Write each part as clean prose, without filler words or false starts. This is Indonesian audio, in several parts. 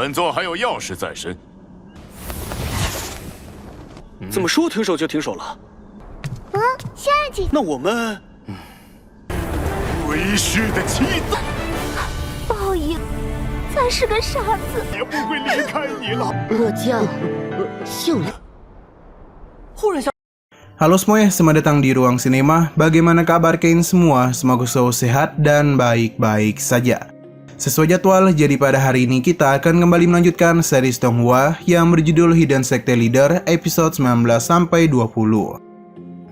本座还有要事在身。怎么说停手就停手了？仙儿姐，那我们为师的妻子报应，才是个傻子。也不会离开你了。我叫秀莲。忽然想， Halo semuanya, selamat datang di Ruang Sinema. Bagaimana kabar kalian semua? Semoga selalu sehat dan baik-baik saja. Sesuai jadwal, jadi pada hari ini kita akan kembali melanjutkan series Donghua yang berjudul Hidden Sekte Leader episode 19-20.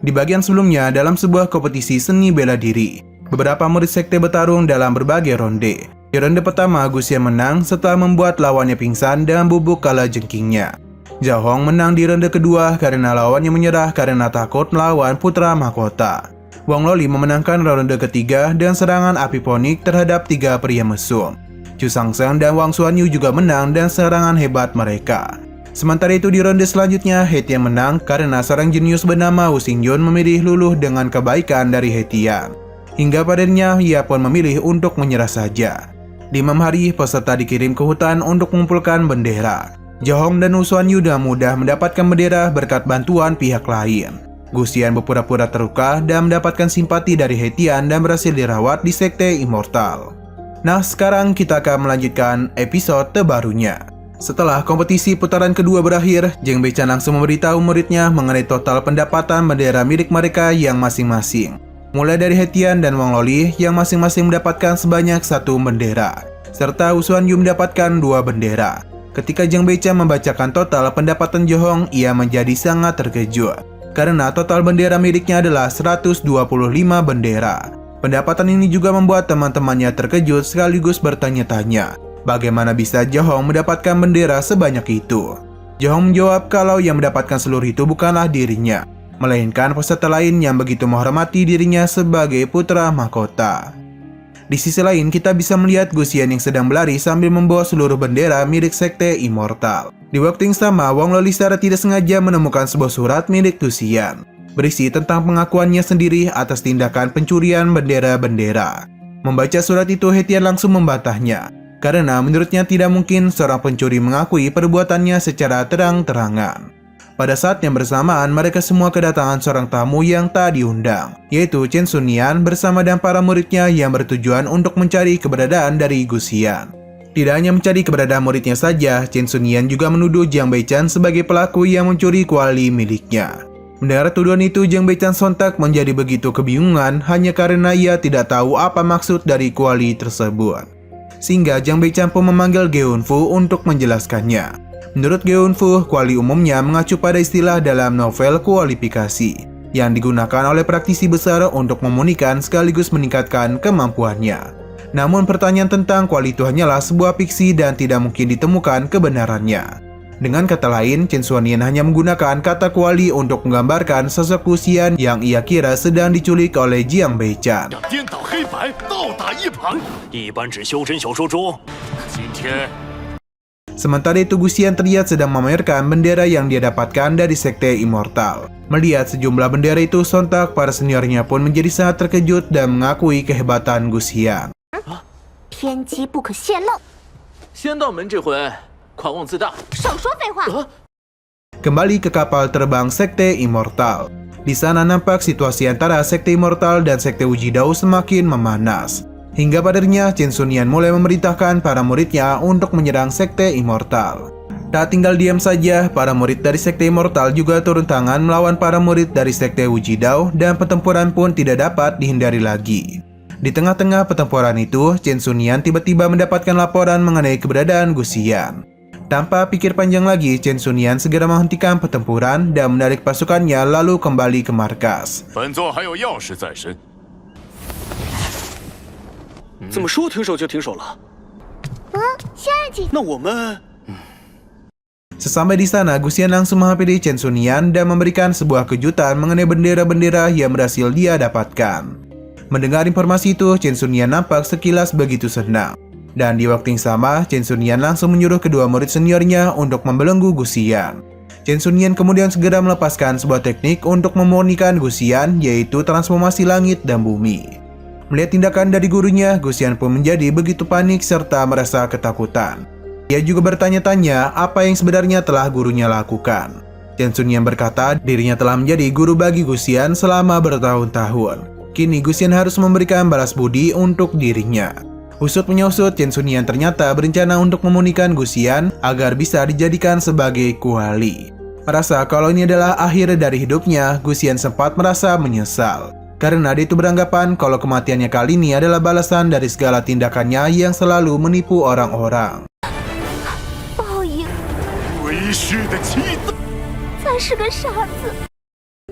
Di bagian sebelumnya, dalam sebuah kompetisi seni bela diri, beberapa murid sekte bertarung dalam berbagai ronde. Di ronde pertama, Guxian menang setelah membuat lawannya pingsan dengan bubuk kala jengkingnya. Zhao Hong menang di ronde kedua karena lawannya menyerah karena takut melawan putra mahkota. Wang Loli memenangkan ronde ketiga dan serangan api ponik terhadap 3 pria mesum. Chu Shangsheng dan Wang Xuanyu juga menang dan serangan hebat mereka. Sementara itu di ronde selanjutnya, He Tian menang karena seorang jenius bernama Wu Xingyun memilih luluh dengan kebaikan dari He Tian. Hingga padanya ia pun memilih untuk menyerah saja. Di malam hari, peserta dikirim ke hutan untuk mengumpulkan bendera. Zhao Hong dan Wu Xuanyu dengan mudah mendapatkan bendera berkat bantuan pihak lain. Guxian berpura-pura terluka dan mendapatkan simpati dari He Tian dan berhasil dirawat di Sekte Immortal. Nah, sekarang kita akan melanjutkan episode terbarunya. Setelah kompetisi putaran kedua berakhir, Zheng Beichan langsung memberitahu muridnya mengenai total pendapatan bendera milik mereka yang masing-masing. Mulai dari He Tian dan Wang Loli yang masing-masing mendapatkan sebanyak 1 bendera, serta Wu Xuanyu mendapatkan 2 bendera. Ketika Zheng Beichan membacakan total pendapatan Zhao Hong, ia menjadi sangat terkejut. Karena total bendera miliknya adalah 125 bendera. Pendapatan ini juga membuat teman-temannya terkejut sekaligus bertanya-tanya, bagaimana bisa Zhao Hong mendapatkan bendera sebanyak itu? Zhao Hong menjawab kalau yang mendapatkan seluruh itu bukanlah dirinya, melainkan peserta lain yang begitu menghormati dirinya sebagai putra mahkota. Di sisi lain, kita bisa melihat Guxian yang sedang berlari sambil membawa seluruh bendera milik Sekte Immortal. Di waktu yang sama, Wang Loli secara tidak sengaja menemukan sebuah surat milik Guxian, berisi tentang pengakuannya sendiri atas tindakan pencurian bendera-bendera. Membaca surat itu, He Tian langsung membantahnya, karena menurutnya tidak mungkin seorang pencuri mengakui perbuatannya secara terang-terangan. Pada saat yang bersamaan, mereka semua kedatangan seorang tamu yang tak diundang, yaitu Chen Xunyan bersama dan para muridnya yang bertujuan untuk mencari keberadaan dari Guxian. Tidak hanya mencari keberadaan muridnya saja, Chen Xunyan juga menuduh Zheng Beichan sebagai pelaku yang mencuri kuali miliknya. Mendengar tuduhan itu, Zheng Beichan sontak menjadi begitu kebingungan hanya karena ia tidak tahu apa maksud dari kuali tersebut. Sehingga Zheng Beichan pun memanggil Geunfu untuk menjelaskannya. Menurut Geunfu, kuali umumnya mengacu pada istilah dalam novel kualifikasi yang digunakan oleh praktisi besar untuk memunikan sekaligus meningkatkan kemampuannya. Namun pertanyaan tentang kuali itu hanyalah sebuah fiksi dan tidak mungkin ditemukan kebenarannya. Dengan kata lain, Chen Xunyan hanya menggunakan kata kuali untuk menggambarkan sosok Guxian yang ia kira sedang diculik oleh Zheng Beichan. 颠倒黑白，倒打一盘。一般指修真小说中，今天 Sementara itu, Guxian terlihat sedang memamerkan bendera yang dia dapatkan dari Sekte Immortal. Melihat sejumlah bendera itu, sontak para seniornya pun menjadi sangat terkejut dan mengakui kehebatan Guxian. 天机不可泄露，仙道门这回狂妄自大。少说废话。 Kembali ke kapal terbang Sekte Immortal. Di sana nampak situasi antara Sekte Immortal dan Sekte Wujidao semakin memanas. Hingga padanya, Chen Xunyan mulai memerintahkan para muridnya untuk menyerang Sekte Immortal. Tak tinggal diam saja, para murid dari Sekte Immortal juga turun tangan melawan para murid dari Sekte Wujidao dan pertempuran pun tidak dapat dihindari lagi. Di tengah-tengah pertempuran itu, Chen Xunyan tiba-tiba mendapatkan laporan mengenai keberadaan Guxian. Tanpa pikir panjang lagi, Chen Xunyan segera menghentikan pertempuran dan menarik pasukannya lalu kembali ke markas. 本座还有要事在身。怎么说停手就停手了？仙儿姐，那我们 Sesampai di sana, Guxian langsung menghampiri Chen Xunyan dan memberikan sebuah kejutan mengenai bendera-bendera yang berhasil dia dapatkan. Mendengar informasi itu, Chen Xunyan nampak sekilas begitu senang. Dan di waktu yang sama, Chen Xunyan langsung menyuruh kedua murid seniornya untuk membelenggu Guxian. Chen Xunyan kemudian segera melepaskan sebuah teknik untuk memurnikan Guxian, yaitu transformasi langit dan bumi. Melihat tindakan dari gurunya, Guxian pun menjadi begitu panik serta merasa ketakutan. Ia juga bertanya-tanya apa yang sebenarnya telah gurunya lakukan. Chen Xunyan berkata dirinya telah menjadi guru bagi Guxian selama bertahun-tahun. Kini Guxian harus memberikan balas budi untuk dirinya. Usut menyusut, Chen Xunyan ternyata berencana untuk memurnikan Guxian agar bisa dijadikan sebagai kuali. Merasa kalau ini adalah akhir dari hidupnya, Guxian sempat merasa menyesal. Karena dia itu beranggapan kalau kematiannya kali ini adalah balasan dari segala tindakannya yang selalu menipu orang-orang. 报应，为师的妻子。 才是个傻子。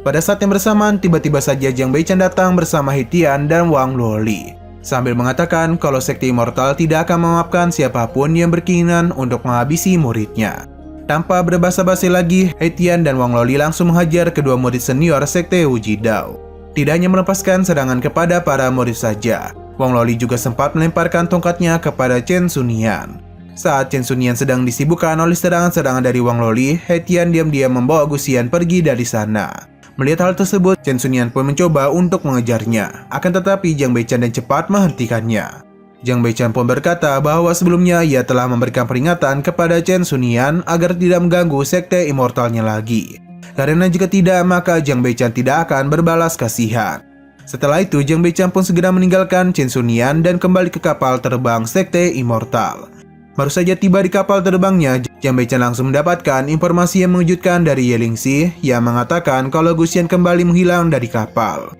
Pada saat yang bersamaan, tiba-tiba saja Jiang Beichan datang bersama Hetian dan Wang Luoli. Sambil mengatakan kalau sekte immortal tidak akan memaafkan siapapun yang berkeinginan untuk menghabisi muridnya. Tanpa berbasa-basi lagi, Hetian dan Wang Luoli langsung menghajar kedua murid senior sekte Wujidao. Tidak hanya melepaskan serangan kepada para murid saja, Wang Luoli juga sempat melemparkan tongkatnya kepada Chen Xunyan. Saat Chen Xunyan sedang disibukkan oleh serangan-serangan dari Wang Luoli, Hetian diam-diam membawa Guxian pergi dari sana. Melihat hal tersebut, Chen Xunyan pun mencoba untuk mengejarnya. Akan tetapi Jiang Beichan dan cepat menghentikannya. Jiang Beichan pun berkata bahwa sebelumnya ia telah memberikan peringatan kepada Chen Xunyan agar tidak mengganggu sekte immortalnya lagi. Karena jika tidak, maka Jiang Beichan tidak akan berbalas kasihan. Setelah itu, Jiang Beichan pun segera meninggalkan Chen Xunyan dan kembali ke kapal terbang sekte immortal. Baru saja tiba di kapal terbangnya, Jiang Beichan langsung mendapatkan informasi yang mengejutkan dari Ye Lingxi yang mengatakan kalau Guxian kembali menghilang dari kapal.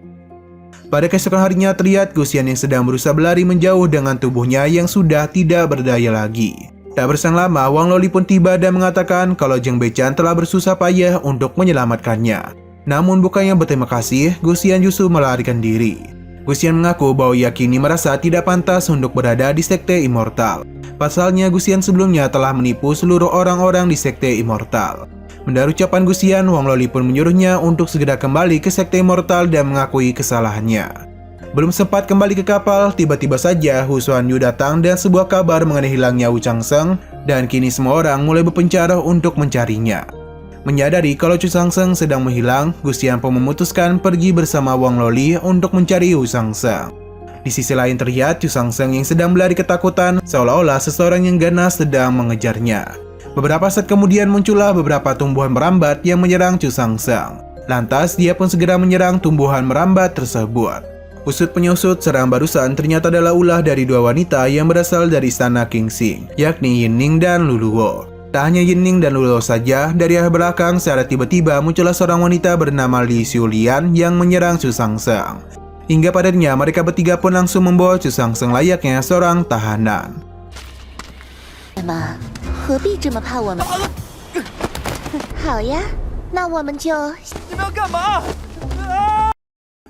Pada keesokan harinya terlihat Guxian yang sedang berusaha berlari menjauh dengan tubuhnya yang sudah tidak berdaya lagi. Tak berselang lama, Wang Luoli pun tiba dan mengatakan kalau Jiang Beichan telah bersusah payah untuk menyelamatkannya. Namun bukannya berterima kasih, Guxian justru melarikan diri. Guxian mengaku bahwa ia kini merasa tidak pantas untuk berada di sekte immortal. Pasalnya Guxian sebelumnya telah menipu seluruh orang-orang di sekte immortal. Mendengar ucapan Guxian, Wang Luoli pun menyuruhnya untuk segera kembali ke sekte immortal dan mengakui kesalahannya. Belum sempat kembali ke kapal, tiba-tiba saja Hu Xuanyu datang dan sebuah kabar mengenai hilangnya Wu Changsheng, dan kini semua orang mulai berpencar untuk mencarinya. Menyadari kalau Chu Changsheng sedang menghilang, Guxian pun memutuskan pergi bersama Wang Luoli untuk mencari Wu Changsheng. Di sisi lain terlihat Chu Changsheng yang sedang berlari ketakutan, seolah-olah seseorang yang ganas sedang mengejarnya. Beberapa saat kemudian muncullah beberapa tumbuhan merambat yang menyerang Chu Changsheng. Lantas dia pun segera menyerang tumbuhan merambat tersebut. Usut penyusut, serangan barusan ternyata adalah ulah dari dua wanita yang berasal dari istana Qingxing, yakni Yinning dan Luluo. Tak hanya Yinning dan Luluo saja, dari arah belakang secara tiba-tiba muncullah seorang wanita bernama Li Xiulian yang menyerang Chu Changsheng. Hingga padanya mereka bertiga pun langsung membawa Chu Changsheng layaknya seorang tahanan. 何必这么怕我们？好呀，那我们就…… 你们要干嘛？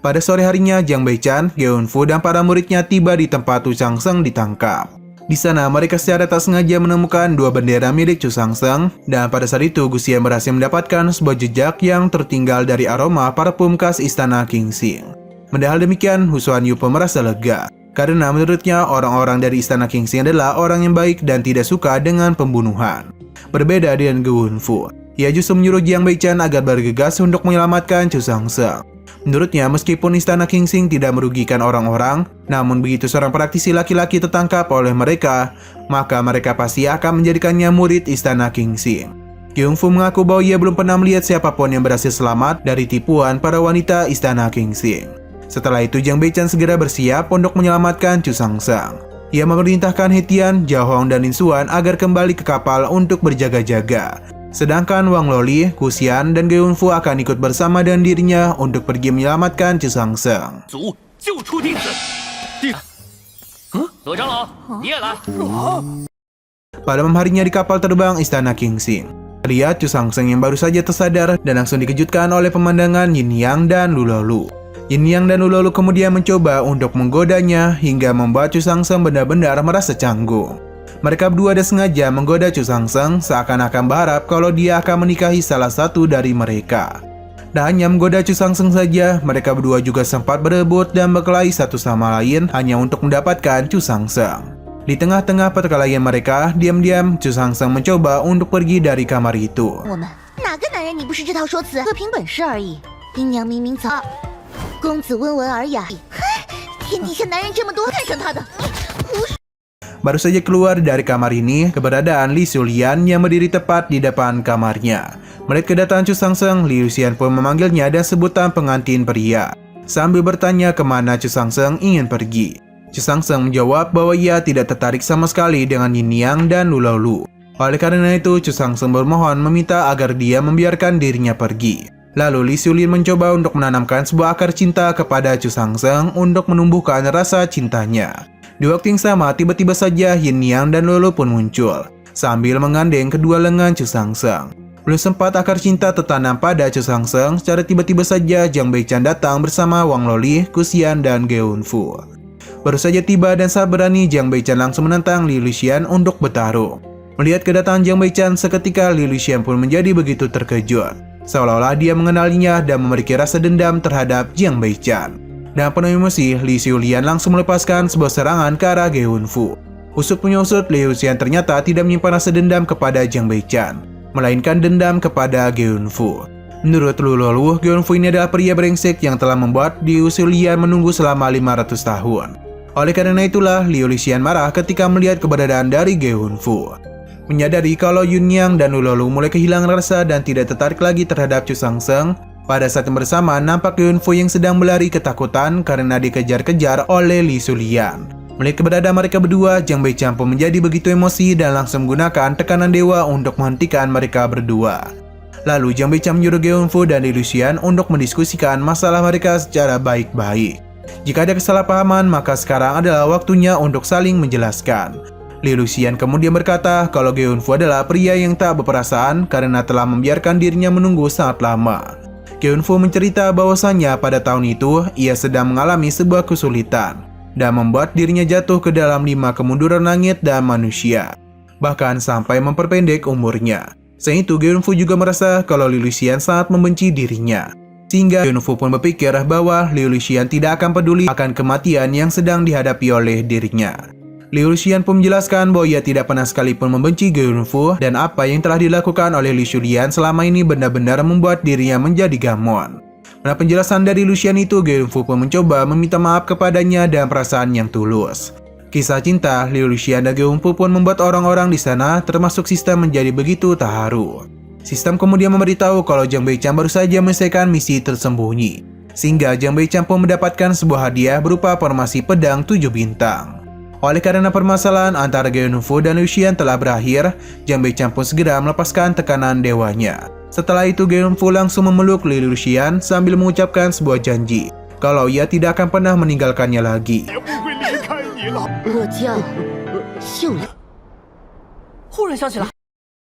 Pada sore harinya, Jiang Beichan, Geunfu, dan para muridnya tiba di tempat Chu Changsheng ditangkap. Di sana, mereka secara tak sengaja menemukan dua bendera milik Chu Changsheng, dan pada saat itu Guxian berhasil mendapatkan sebuah jejak yang tertinggal dari aroma parfum khas istana Qingxing. Mendengar demikian, Hu Xuanyu pun merasa lega, karena menurutnya orang-orang dari istana Qingxing adalah orang yang baik dan tidak suka dengan pembunuhan. Berbeda dengan Geunfu, ia justru menyuruh Jiang Beichan agar bergegas untuk menyelamatkan Chu Changsheng. Menurutnya, meskipun istana Qingxing tidak merugikan orang-orang, namun begitu seorang praktisi laki-laki tertangkap oleh mereka, maka mereka pasti akan menjadikannya murid istana Qingxing. Geunfu mengaku bahwa ia belum pernah melihat siapapun yang berhasil selamat dari tipuan para wanita istana Qingxing. Setelah itu, Jiang Beichan segera bersiap untuk menyelamatkan Chu Changsheng. Ia memerintahkan Hetian, Zhao Hong, dan Lin Xuan agar kembali ke kapal untuk berjaga-jaga. Sedangkan Wang Luoli, Guxian, dan Geunfu akan ikut bersama dengan dirinya untuk pergi menyelamatkan Chu Changsheng. 族救出弟子。弟子，罗长老，你也来。 Pada malam harinya di kapal terbang istana Qingxing, terlihat Chu Changsheng yang baru saja tersadar dan langsung dikejutkan oleh pemandangan Yin Yang dan Luluo. Yin Yang dan Luluo kemudian mencoba untuk menggodanya hingga membuat Chu Changsheng benar-benar merasa canggung. Mereka berdua ada sengaja menggoda Chu Changsheng seakan-akan berharap kalau dia akan menikahi salah satu dari mereka. Tak hanya menggoda Chu Changsheng saja, mereka berdua juga sempat berebut dan berkelahi satu sama lain hanya untuk mendapatkan Chu Changsheng. Di tengah-tengah perkelahian mereka, diam-diam Chu Changsheng mencoba untuk pergi dari kamar itu. 我们哪个男人你不是这套说辞？各凭本事而已。阴阳明明早，公子温文尔雅。哼，天底下男人这么多，看上他的。Baru saja keluar dari kamar ini, keberadaan Li Xulian yang berdiri tepat di depan kamarnya. Melihat kedatangan Chu Sangseng, Li Xulian pun memanggilnya dan sebutan pengantin pria. Sambil bertanya kemana Chu Sangseng ingin pergi. Chu Sangseng menjawab bahwa ia tidak tertarik sama sekali dengan Yin Yang dan Lu Laolu. Oleh karena itu, Chu Sangseng bermohon meminta agar dia membiarkan dirinya pergi. Lalu Li Xulian mencoba untuk menanamkan sebuah akar cinta kepada Chu Sangseng untuk menumbuhkan rasa cintanya. Di waktu yang sama, tiba-tiba saja Yin Yang dan Lu Laolu pun muncul, sambil menggandeng kedua lengan Chu Sangseng. Belum sempat akar cinta tertanam pada Chu Sangseng, secara tiba-tiba saja Jiang Beichan datang bersama Wang Loli, Guxian, dan Geunfu. Baru saja tiba dan saat berani, Jiang Beichan langsung menentang Li Luxian untuk bertarung. Melihat kedatangan Jiang Beichan, seketika Li Luxian pun menjadi begitu terkejut. Seolah-olah dia mengenalinya dan memiliki rasa dendam terhadap Jiang Beichan. Dan penuh emosi, Li Xulian langsung melepaskan sebuah serangan ke arah Geunfu. Usut punya usut, Li Luxian ternyata tidak menyimpan rasa dendam kepada Jiang Beichan, melainkan dendam kepada Geunfu. Menurut Lu Laolu, Geunfu ini adalah pria brengsek yang telah membuat Li Xulian menunggu selama 500 tahun. Oleh karena itulah, Li Luxian marah ketika melihat keberadaan dari Geunfu. Menyadari kalau Yin Yang dan Lu Laolu mulai kehilangan rasa dan tidak tertarik lagi terhadap Chu Sangseng, pada saat yang bersamaan nampak Geunfu yang sedang berlari ketakutan karena dikejar-kejar oleh Li Xulian. Melihat keberadaan mereka berdua, Jiang Beichan pun menjadi begitu emosi dan langsung menggunakan tekanan dewa untuk menghentikan mereka berdua. Lalu Jiang Beichan menyuruh Geunfu dan Li Luxian untuk mendiskusikan masalah mereka secara baik-baik. Jika ada kesalahpahaman, maka sekarang adalah waktunya untuk saling menjelaskan. Li Luxian kemudian berkata kalau Geunfu adalah pria yang tak berperasaan karena telah membiarkan dirinya menunggu sangat lama. Geunfu mencerita bahwasannya pada tahun itu ia sedang mengalami sebuah kesulitan dan membuat dirinya jatuh ke dalam 5 kemunduran langit dan manusia, bahkan sampai memperpendek umurnya. Selain itu, Geunfu juga merasa kalau Li Luxian sangat membenci dirinya, sehingga Geunfu pun berpikir bahwa Li Luxian tidak akan peduli akan kematian yang sedang dihadapi oleh dirinya. Li Luxian pun menjelaskan bahwa ia tidak pernah sekalipun membenci Geunfu dan apa yang telah dilakukan oleh Li Xulian selama ini benar-benar membuat dirinya menjadi gamon. Pada penjelasan dari Luxian itu, Geunfu pun mencoba meminta maaf kepadanya dan perasaan yang tulus. Kisah cinta Li Luxian dan Geunfu pun membuat orang-orang di sana termasuk sistem menjadi begitu terharu. Sistem kemudian memberitahu kalau Jiang Beichan baru saja menyelesaikan misi tersembunyi, sehingga Jiang Beichan pun mendapatkan sebuah hadiah berupa formasi pedang 7 bintang. Oleh karena permasalahan antara Geunfu dan Luxian telah berakhir, Jiang Beichan pun segera melepaskan tekanan dewanya. Setelah itu, Geunfu langsung memeluk Li Luxian sambil mengucapkan sebuah janji kalau ia tidak akan pernah meninggalkannya lagi.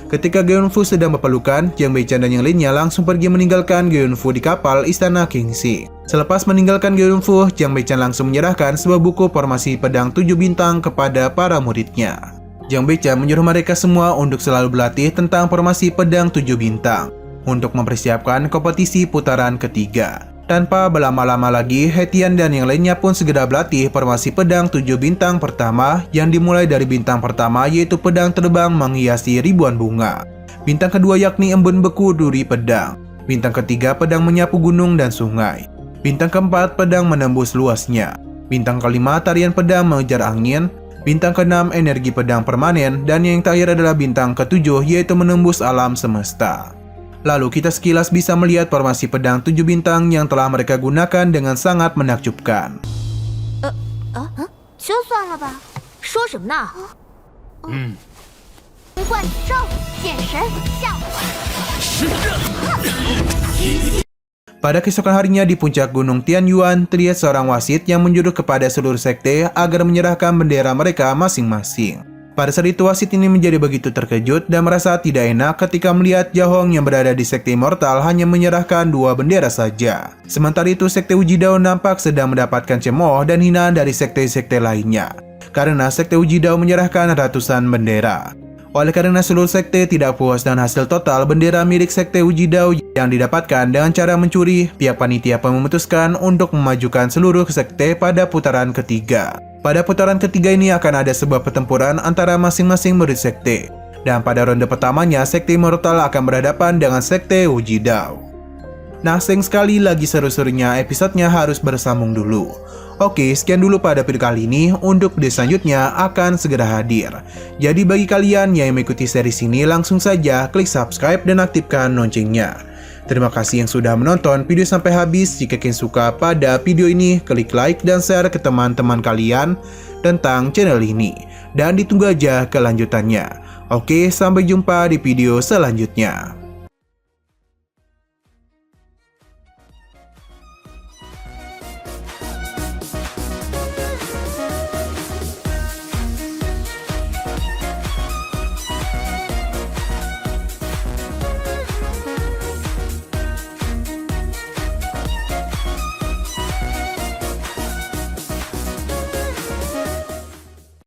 Ketika Geunfu sedang berpelukan, Jiang Beichan dan yang lainnya langsung pergi meninggalkan Geunfu di kapal istana Qingxi. Selepas meninggalkan Geunfu, Jiang Beichan langsung menyerahkan sebuah buku formasi pedang 7 bintang kepada para muridnya. Jiang Beichan menyuruh mereka semua untuk selalu berlatih tentang formasi pedang 7 bintang untuk mempersiapkan kompetisi putaran ketiga. Tanpa berlama-lama lagi, Hetian dan yang lainnya pun segera berlatih formasi pedang 7 bintang pertama yang dimulai dari bintang pertama yaitu pedang terbang menghiasi ribuan bunga. Bintang kedua yakni embun beku duri pedang. Bintang ketiga pedang menyapu gunung dan sungai. Bintang keempat pedang menembus luasnya. Bintang kelima tarian pedang mengejar angin. Bintang keenam energi pedang permanen. Dan yang terakhir adalah bintang ketujuh yaitu menembus alam semesta. Lalu kita sekilas bisa melihat formasi pedang 7 bintang yang telah mereka gunakan dengan sangat menakjubkan. Pada keesokan harinya di puncak gunung Tianyuan, terlihat seorang wasit yang menyuruh kepada seluruh sekte agar menyerahkan bendera mereka masing-masing. Pada saat itu, wasit ini menjadi begitu terkejut dan merasa tidak enak ketika melihat Jiahong yang berada di sekte immortal hanya menyerahkan 2 bendera saja. Sementara itu, sekte Wujidao nampak sedang mendapatkan cemooh dan hinaan dari sekte-sekte lainnya, karena sekte Wujidao menyerahkan ratusan bendera. Oleh karena seluruh sekte tidak puas dengan hasil total bendera milik sekte Wujidao yang didapatkan dengan cara mencuri, pihak panitia pun memutuskan untuk memajukan seluruh sekte pada putaran ketiga. Pada putaran ketiga ini akan ada sebuah pertempuran antara masing-masing murid sekte. Dan pada ronde pertamanya, sekte immortal akan berhadapan dengan sekte Wujidao. Nah, sayang sekali lagi seru-serunya episodenya harus bersambung dulu. Oke, sekian dulu pada video kali ini. Untuk video selanjutnya akan segera hadir. Jadi bagi kalian yang mengikuti series ini, langsung saja klik subscribe dan aktifkan loncengnya. Terima kasih yang sudah menonton video sampai habis. Jika kalian suka pada video ini, klik like dan share ke teman-teman kalian tentang channel ini. Dan ditunggu aja kelanjutannya. Oke, sampai jumpa di video selanjutnya.